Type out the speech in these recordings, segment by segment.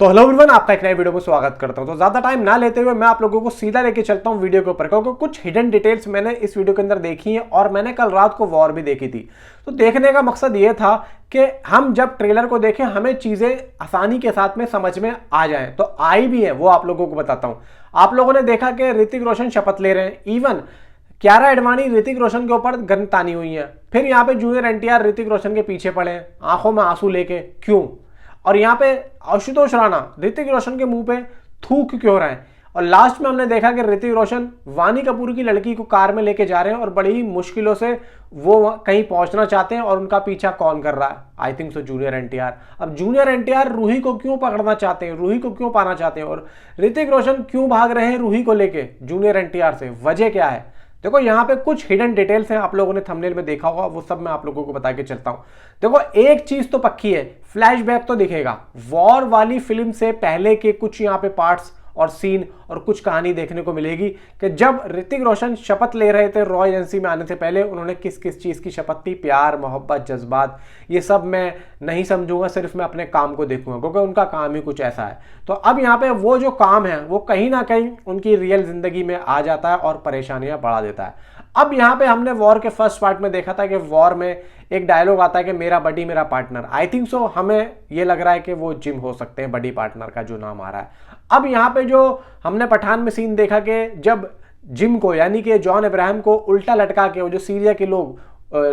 तो hello everyone, आपका एक नए वीडियो में स्वागत करता हूं। तो ज्यादा टाइम ना लेते हुए मैं आप लोगों को सीधा लेके चलता हूं वीडियो के ऊपर, क्योंकि कुछ हिडन डिटेल्स मैंने इस वीडियो के अंदर देखी है और मैंने कल रात को वॉर भी देखी थी। तो देखने का मकसद ये था कि हम जब ट्रेलर को देखें हमें चीजें आसानी के साथ में समझ में आ जाए। तो आई भी है, वो आप लोगों को बताता हूं। आप लोगों ने देखा कि ऋतिक रोशन शपथ ले रहे हैं, इवन कियारा एडवाणी ऋतिक रोशन के ऊपर गन तानी हुई है। फिर यहाँ पे जूनियर एनटीआर ऋतिक रोशन के पीछे पड़े हैं आंखों में आंसू लेके, क्यों? और यहाँ पे आशुतोष राणा ऋतिक रोशन के मुंह पे थूक क्यों रहे हैं? और लास्ट में हमने देखा कि ऋतिक रोशन वानी कपूर की लड़की को कार में लेके जा रहे हैं और बड़ी ही मुश्किलों से वो कहीं पहुंचना चाहते हैं। और उनका पीछा कौन कर रहा है? आई थिंक सो जूनियर एनटीआर। अब जूनियर एनटीआर रूही को क्यों पकड़ना चाहते हैं, रूही को क्यों पाना चाहते हैं, और ऋतिक रोशन क्यों भाग रहे हैं रूही को लेके जूनियर एनटीआर से? वजह क्या है? देखो यहाँ पे कुछ हिडन डिटेल्स हैं, आप लोगों ने थंबनेल में देखा होगा, वो सब मैं आप लोगों को बता के चलता हूं। देखो एक चीज तो पक्की है, फ्लैशबैक तो दिखेगा। वॉर वाली फिल्म से पहले के कुछ यहाँ पे पार्ट्स और सीन और कुछ कहानी देखने को मिलेगी कि जब ऋतिक रोशन शपथ ले रहे थे रॉ एजेंसी में आने से पहले, उन्होंने किस किस चीज की शपथ थी। प्यार, मोहब्बत, जज्बात, ये सब मैं नहीं समझूंगा, सिर्फ मैं अपने काम को देखूंगा, क्योंकि उनका काम ही कुछ ऐसा है। तो अब यहाँ पे वो जो काम है वो कहीं ना कहीं उनकी रियल जिंदगी में आ जाता है और परेशानियां बढ़ा देता है। अब यहाँ पे हमने वॉर के फर्स्ट पार्ट में देखा था कि वॉर में एक डायलॉग आता है कि मेरा बडी मेरा पार्टनर। आई थिंक सो हमें ये लग रहा है कि वो जिम हो सकते हैं, बडी पार्टनर का जो नाम आ रहा है। अब यहाँ पे जो हमने पठान में सीन देखा कि जब जिम को, यानी कि जॉन अब्राहम को उल्टा लटका के वो जो सीरिया के लोग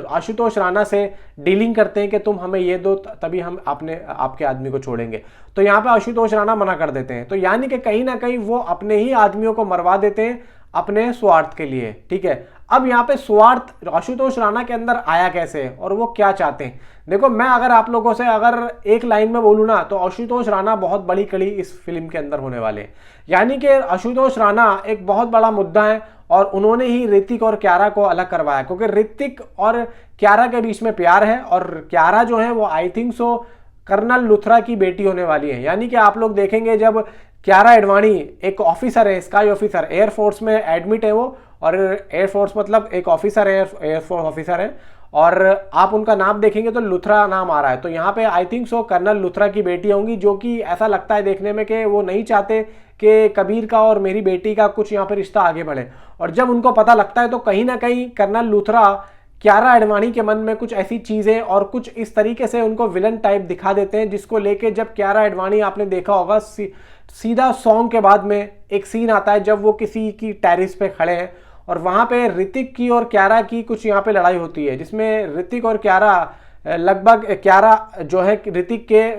आशुतोष राणा से डीलिंग करते हैं कि तुम हमें ये दो तभी हम आपके आदमी को छोड़ेंगे, तो यहाँ पे आशुतोष राणा मना कर देते हैं। तो यानी कि कहीं ना कहीं वो अपने ही आदमियों को मरवा देते हैं अपने स्वार्थ के लिए। ठीक है, अब यहाँ पे स्वार्थ आशुतोष राणा के अंदर आया कैसे और वो क्या चाहते हैं? देखो मैं अगर आप लोगों से अगर एक लाइन में बोलूँ ना, तो आशुतोष राणा बहुत बड़ी कड़ी इस फिल्म के अंदर होने वाले हैं। यानी कि आशुतोष राणा एक बहुत बड़ा मुद्दा है और उन्होंने ही ऋतिक और कियारा को अलग करवाया, क्योंकि ऋतिक और कियारा के बीच में प्यार है और कियारा जो है वो I think so colonel Luthra की बेटी होने वाली है। यानी कि आप लोग देखेंगे जब कियारा एडवाणी एक ऑफिसर है, स्काई ऑफिसर, एयरफोर्स में एडमिट है वो, और एयरफोर्स मतलब एक ऑफिसर है, एयरफोर्स ऑफिसर है, और आप उनका नाम देखेंगे तो लुथरा नाम आ रहा है। तो यहाँ पे I think so colonel Luthra की बेटी होंगी, जो कि ऐसा लगता है देखने में कि वो नहीं चाहते कि कबीर का और मेरी बेटी का कुछ यहाँ पे रिश्ता आगे बढ़े। और जब उनको पता लगता है तो कहीं ना कहीं कर्नल लुथरा कियारा एडवाणी के मन में कुछ ऐसी चीजें और कुछ इस तरीके से उनको विलन टाइप दिखा देते हैं, जिसको लेके जब कियारा एडवाणी, आपने देखा होगा सीधा सॉन्ग के बाद में एक सीन आता है जब वो किसी की टेरिस पे खड़े हैं और वहां पे ऋतिक की और कियारा की कुछ यहाँ पे लड़ाई होती है, जिसमें ऋतिक और कियारा लगभग, कियारा जो है ऋतिक के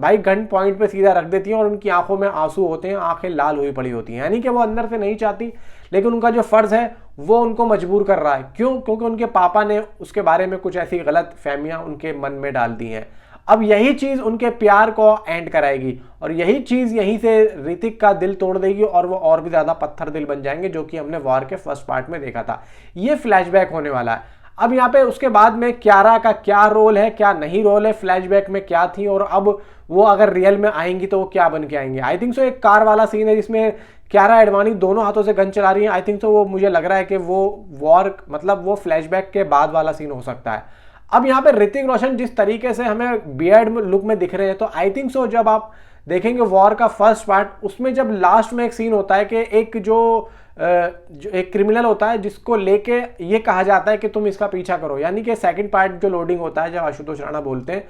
भाई गन पॉइंट पे सीधा रख देती है और उनकी आंखों में आंसू होते हैं, आंखें लाल हुई पड़ी होती हैं। यानी कि वो अंदर से नहीं चाहती, लेकिन उनका जो फर्ज है वो उनको मजबूर कर रहा है। क्यों? क्योंकि उनके पापा ने उसके बारे में कुछ ऐसी गलत फहमियां उनके मन में डाल दी हैं। अब यही चीज उनके प्यार को एंड कराएगी और यही चीज यहीं से ऋतिक का दिल तोड़ देगी और वो और भी ज्यादा पत्थर दिल बन जाएंगे, जो कि हमने वॉर के फर्स्ट पार्ट में देखा था। ये फ्लैशबैक होने वाला है। अब यहाँ पे उसके बाद में कियारा का क्या रोल है, क्या नहीं रोल है, फ्लैशबैक में क्या थी, और अब वो अगर रियल में आएंगी तो वो क्या बन के आएंगे। आई थिंक सो एक कार वाला सीन है जिसमें कियारा एडवाणी दोनों हाथों से गन चला रही है। आई थिंक सो वो, मुझे लग रहा है कि वो वॉर मतलब वो फ्लैशबैक के बाद वाला सीन हो सकता है। अब यहाँ पे ऋतिक रोशन जिस तरीके से हमें बियर्ड लुक में दिख रहे हैं, तो आई थिंक सो जब आप देखेंगे वॉर का फर्स्ट पार्ट, उसमें जब लास्ट में एक सीन होता है कि एक जो एक क्रिमिनल होता है जिसको लेके ये कहा जाता है कि तुम इसका पीछा करो, यानी कि सेकंड पार्ट जो लोडिंग होता है जब आशुतोष राणा बोलते हैं,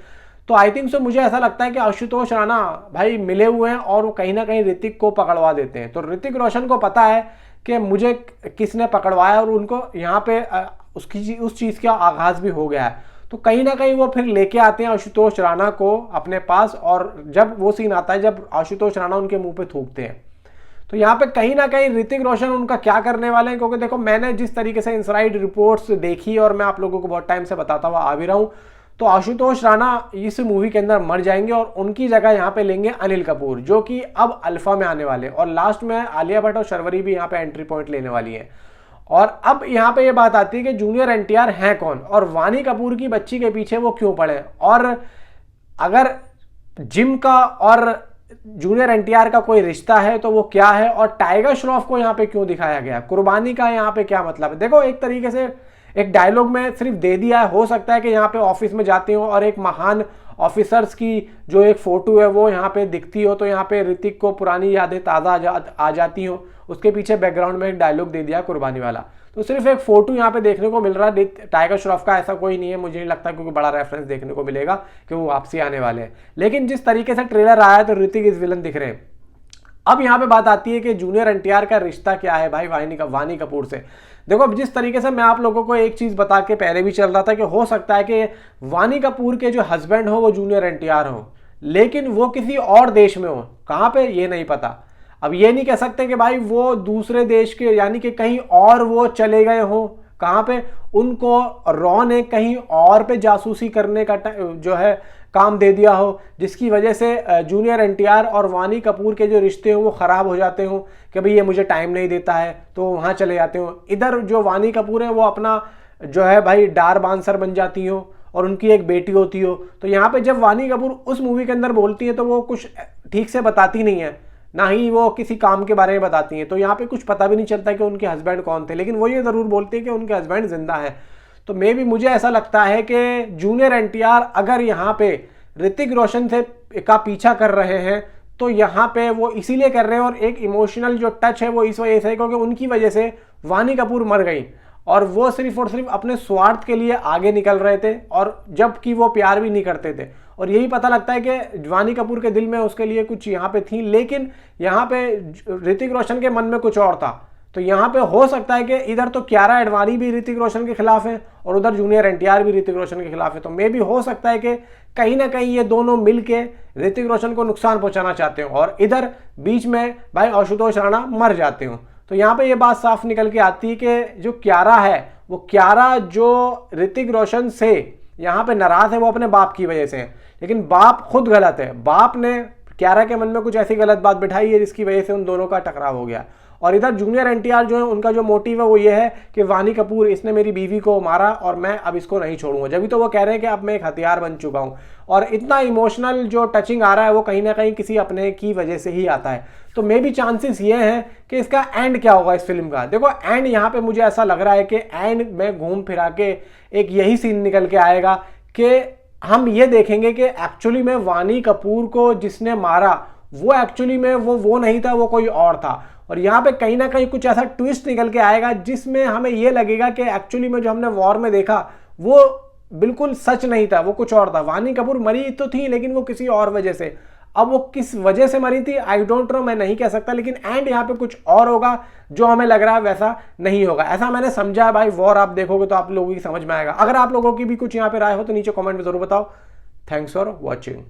तो आई थिंक सो मुझे ऐसा लगता है कि आशुतोष राणा भाई मिले हुए हैं और वो कहीं ना कहीं ऋतिक को पकड़वा देते हैं। तो ऋतिक रोशन को पता है कि मुझे किसने पकड़वाया और उनको यहाँ पे उस चीज का आगाज भी हो गया है। तो कहीं ना कहीं वो फिर लेके आते हैं आशुतोष राणा को अपने पास, और जब वो सीन आता है जब आशुतोष राणा उनके मुंह पे थूकते हैं, तो यहाँ पे कहीं ना कहीं ऋतिक रोशन उनका क्या करने वाले हैं। क्योंकि देखो मैंने जिस तरीके से इनसाइड रिपोर्ट्स देखी और मैं आप लोगों को बहुत टाइम से बताता हुआ आ भी रहा हूँ, तो आशुतोष राणा इस मूवी के अंदर मर जाएंगे और उनकी जगह यहाँ पे लेंगे अनिल कपूर, जो कि अब अल्फा में आने वाले, और लास्ट में आलिया भट्ट और शर्वरी भी यहाँ पे एंट्री पॉइंट लेने वाली है। और अब यहाँ पे ये बात आती है कि जूनियर एनटीआर हैं कौन और वानी कपूर की बच्ची के पीछे वो क्यों पड़े, और अगर जिम का और जूनियर एनटीआर का कोई रिश्ता है तो वो क्या है, और टाइगर श्रॉफ को यहाँ पे क्यों दिखाया गया, कुर्बानी का यहाँ पे क्या मतलब है। देखो एक तरीके से एक डायलॉग में सिर्फ दे दिया है, हो सकता है कि यहाँ पे ऑफिस में जाते हो और एक महान ऑफिसर्स की जो एक फ़ोटो है वो यहाँ पे दिखती हो, तो यहाँ पे ऋतिक को पुरानी यादें ताज़ा आ जाती हो। उसके पीछे बैकग्राउंड में एक डायलॉग दे दिया कुर्बानी वाला, तो सिर्फ एक फोटो यहाँ पे देखने को मिल रहा है। टाइगर श्रॉफ का ऐसा कोई नहीं है, मुझे नहीं लगता क्योंकि बड़ा रेफरेंस देखने को मिलेगा कि वो वापसी आने वाले हैं। लेकिन जिस तरीके से ट्रेलर आया है तो ऋतिक इस विलन दिख रहे हैं। अब यहाँ पे बात आती है कि जूनियर एनटीआर का रिश्ता क्या है भाई वानी कपूर से। देखो, अब जिस तरीके से मैं आप लोगों को एक चीज बता के पहले भी चल रहा था कि हो सकता है कि वानी कपूर के जो हस्बैंड हो वो जूनियर एनटीआर हो, लेकिन वो किसी और देश में हो। कहाँ पे ये नहीं पता। अब ये नहीं कह सकते कि भाई वो दूसरे देश के, यानी कि कहीं और वो चले गए हो। कहाँ पे? उनको रॉ ने कहीं और पे जासूसी करने का जो है काम दे दिया हो, जिसकी वजह से जूनियर एनटीआर और वानी कपूर के जो रिश्ते हो वो ख़राब हो जाते हो कि भाई ये मुझे टाइम नहीं देता है, तो वहाँ चले जाते हो। इधर जो वानी कपूर है वो अपना जो है भाई डार बांसर बन जाती हो और उनकी एक बेटी होती हो। तो यहाँ पे जब वानी कपूर उस मूवी के अंदर बोलती है तो वो कुछ ठीक से बताती नहीं है, ना ही वो किसी काम के बारे में बताती हैं। तो यहाँ पे कुछ पता भी नहीं चलता कि उनके हस्बैंड कौन थे, लेकिन वो ये ज़रूर बोलती है कि उनके हस्बैंड जिंदा है। तो मे भी मुझे ऐसा लगता है कि जूनियर एनटीआर अगर यहाँ पे ऋतिक रोशन से का पीछा कर रहे हैं तो यहाँ पे वो इसीलिए कर रहे हैं, और एक इमोशनल जो टच है वो इस वजह से, क्योंकि उनकी वजह से वानी कपूर मर गई और वो सिर्फ और सिर्फ अपने स्वार्थ के लिए आगे निकल रहे थे, और जबकि वो प्यार भी नहीं करते थे। और यही पता लगता है कि वानी कपूर के दिल में उसके लिए कुछ यहाँ पे थी, लेकिन यहाँ पे ऋतिक रोशन के मन में कुछ और था। तो यहाँ पे हो सकता है कि इधर तो कियारा एडवाणी भी ऋतिक रोशन के खिलाफ है और उधर जूनियर एनटीआर भी ऋतिक रोशन के खिलाफ है। तो मे भी हो सकता है कि कहीं ना कहीं ये दोनों मिलके ऋतिक रोशन को नुकसान पहुंचाना चाहते हो और इधर बीच में भाई आशुतोष राणा मर जाते हो। तो यहाँ पे ये बात साफ निकल के आती है कि जो कियारा है, वो कियारा जो ऋतिक रोशन से यहाँ पे नाराज है वो अपने बाप की वजह से है, लेकिन बाप खुद गलत है। बाप ने कियारा के मन में कुछ ऐसी गलत बात बिठाई है जिसकी वजह से उन दोनों का टकराव हो गया। और इधर जूनियर एनटीआर जो है उनका जो मोटिव है वो ये है कि वानी कपूर इसने मेरी बीवी को मारा और मैं अब इसको नहीं छोड़ूंगा। जब भी तो वो कह रहे हैं कि अब मैं एक हथियार बन चुका हूं, और इतना इमोशनल जो टचिंग आ रहा है वो कहीं ना कहीं किसी अपने की वजह से ही आता है। तो मे भी चांसेस ये हैं कि इसका एंड क्या होगा इस फिल्म का। देखो, एंड यहाँ पे मुझे ऐसा लग रहा है कि एंड में घूम फिरा के एक यही सीन निकल के आएगा कि हम ये देखेंगे कि एक्चुअली में वानी कपूर को जिसने मारा वो एक्चुअली में वो नहीं था, वो कोई और था। और यहाँ पे कहीं ना कहीं कुछ ऐसा ट्विस्ट निकल के आएगा जिसमें हमें ये लगेगा कि एक्चुअली में जो हमने वॉर में देखा वो बिल्कुल सच नहीं था, वो कुछ और था। वानी कपूर मरी तो थी लेकिन वो किसी और वजह से। अब वो किस वजह से मरी थी आई डोंट नो, मैं नहीं कह सकता, लेकिन एंड यहाँ पे कुछ और होगा जो हमें लग रहा है वैसा नहीं होगा। ऐसा मैंने समझा है भाई। वॉर आप देखोगे तो आप लोगों की समझ में आएगा। अगर आप लोगों की भी कुछ यहाँ पे राय हो तो नीचे कमेंट में जरूर बताओ। Thanks for watching.